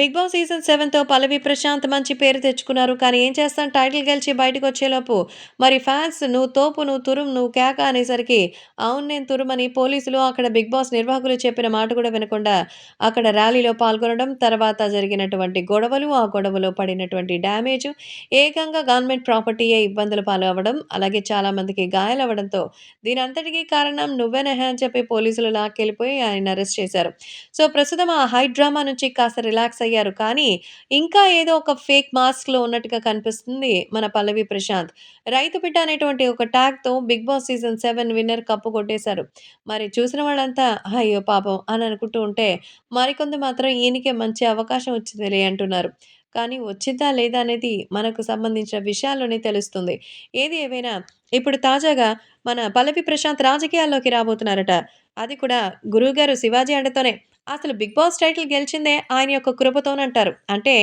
'Big boss' season 7తో పల్లవి ప్రశాంత్ మంచి పేరు తెచ్చుకున్నారు. కానీ ఏం చేస్తాం, టైటిల్ గెలిచి బయటకొచ్చేలోపు మరి ఫ్యాన్స్ "నువ్వు తోపు, నువ్వు తురుం, నువ్వు కేక" అనేసరికి అవును నేను తురుమని పోలీసులు అక్కడ 'బిగ్ బాస్' నిర్వాహకులు చెప్పిన మాట కూడా వినకుండా అక్కడ ర్యాలీలో పాల్గొనడం, తర్వాత జరిగినటువంటి గొడవలు, ఆ గొడవలో పడినటువంటి డ్యామేజు, ఏకంగా గవర్నమెంట్ ప్రాపర్టీయే ఇబ్బందుల పాలవ్వడం, అలాగే చాలామందికి గాయాలవ్వడంతో దీనంతటికి కారణం నువ్వేనెహే అని చెప్పి పోలీసులు లాక్కెళ్ళిపోయి ఆయన్ని అరెస్ట్ చేశారు. సో, ప్రస్తుతం ఆ హై డ్రామా నుంచి కాస్త రిలాక్స్ అయ్యారు. కానీ, ఇంకా ఏదో ఒక ఫేక్ మాస్క్‌లో ఉన్నట్టుగా కనిపిస్తుంది మన పల్లవి ప్రశాంత్. 'రైతు బిడ్డ' అనేటువంటి ఒక ట్యాగ్‌తో 'big boss' season 7 winner cup కొట్టేశారు. మరి చూసిన వాళ్ళంతా అయ్యో పాపం అని అనుకుంటూ ఉంటే, మరికొందరు మాత్రం ఈయనకే మంచి అవకాశం వచ్చిందిలే అంటున్నారు. కానీ వచ్చిందా లేదా అనేది మనకు సంబంధించిన విషయాల్లోనే తెలుస్తుంది. ఏది ఏవైనా ఇప్పుడు తాజాగా మన పల్లవి ప్రశాంత్ రాజకీయాల్లోకి రాబోతున్నారట. అది కూడా గురువుగారు శివాజీ అండతోనే. అసలు 'బిగ్ బాస్' టైటిల్ గెలిచిందే ఆయన యొక్క కృపతోనంటారు. అంటే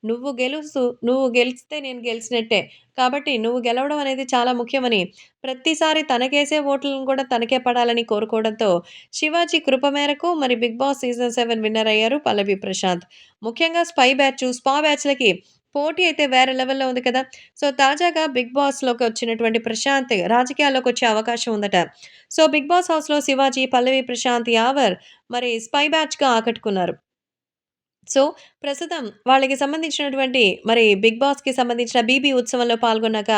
నువ్వు గెలిస్తే నేను గెలిచినట్టే. కాబట్టి నువ్వు గెలవడం అనేది చాలా ముఖ్యమని, ప్రతిసారి తనకేసే ఓట్లను కూడా తనకే పడాలని కోరుకోవడంతో, శివాజీ కృప మేరకు మరి 'బిగ్ బాస్' సీజన్ 7 విన్నర్ అయ్యారు పల్లవి ప్రశాంత్. ముఖ్యంగా స్పై బ్యాచ్, స్పా బ్యాచ్‌లకి పోటీ అయితే వేరే లెవెల్‌లో ఉంది కదా! సో, తాజాగా 'బిగ్ బాస్‌లోకి' వచ్చినటువంటి ప్రశాంత్ రాజకీయాల్లోకొచ్చే అవకాశం ఉందట. సో, 'బిగ్ బాస్' హౌస్‌లో శివాజీ, పల్లవి ప్రశాంత్ యావర్ మరి స్పై బ్యాచ్‌గా ఆకట్టుకున్నారు. సో, ప్రస్తుతం వాళ్ళకి సంబంధించినటువంటి మరి 'బిగ్ బాస్‌కి' సంబంధించిన 'బీబీ' ఉత్సవంలో పాల్గొన్నాక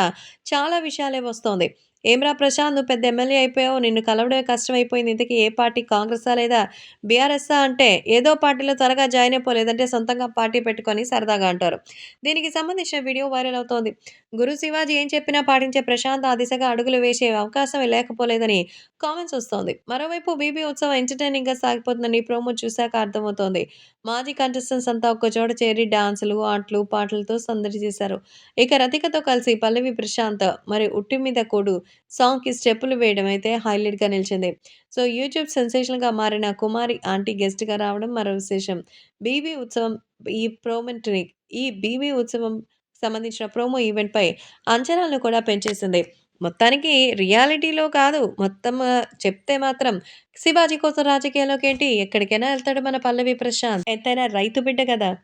చాలా విషయాలే వస్తోంది. "ఏమిరా ప్రశాంత్ నువ్వు పెద్ద ఎమ్మెల్యే అయిపోయావు. నిన్ను కలవడమే కష్టమైపోయింది. ఇంతకీ ఏ పార్టీ కాంగ్రెసా లేదా బీఆర్ఎస్సా" అంటే ఏదో పార్టీలో త్వరగా జాయిన్ అయిపో లేదంటే సొంతంగా పార్టీ పెట్టుకొని సరదాగా అంటారు. దీనికి సంబంధించిన వీడియో వైరల్ అవుతోంది. గురు శివాజీ ఏం చెప్పినా పాటించే ప్రశాంత్ ఆ దిశగా అడుగులు వేసే అవకాశమే లేకపోలేదని కామెంట్స్ వస్తోంది. మరోవైపు 'బీబీ' ఉత్సవం ఎంటర్‌టైనింగ్‌గా సాగిపోతుందని ప్రోమో చూసాక అర్థమవుతోంది. మాజీ కంటెస్టెంట్స్ అంతా ఒక్కచోట చేరి డాన్సులు, ఆటలు, పాటలతో సందడి చేశారు. ఇక రతికతో కలిసి పల్లవి ప్రశాంత్ మరి 'ఉట్టి మీద కొడు' సాంగ్‌కి స్టెప్పులు వేయడం అయితే హైలైట్‌గా నిలిచింది. సో, యూట్యూబ్ సెన్సేషనల్‌గా మారిన కుమారి ఆంటీ గెస్ట్‌గా రావడం మరో విశేషం. బీబీ ఉత్సవం ఈ ప్రోమెంటరీ ఈ బీబీ ఉత్సవం సంబంధించిన ప్రోమో ఈవెంట్‌పై అంచనాలను కూడా పెంచేసింది. మొత్తానికి రియాలిటీలో కాదు. మొత్తం చెప్తే మాత్రం శివాజీ కోసం రాజకీయాల్లోకేంటి ఎక్కడికైనా ఎళ్తాడు మన పల్లవి ప్రశాంత్. ఎంతైనా రైతు బిడ్డ గదా!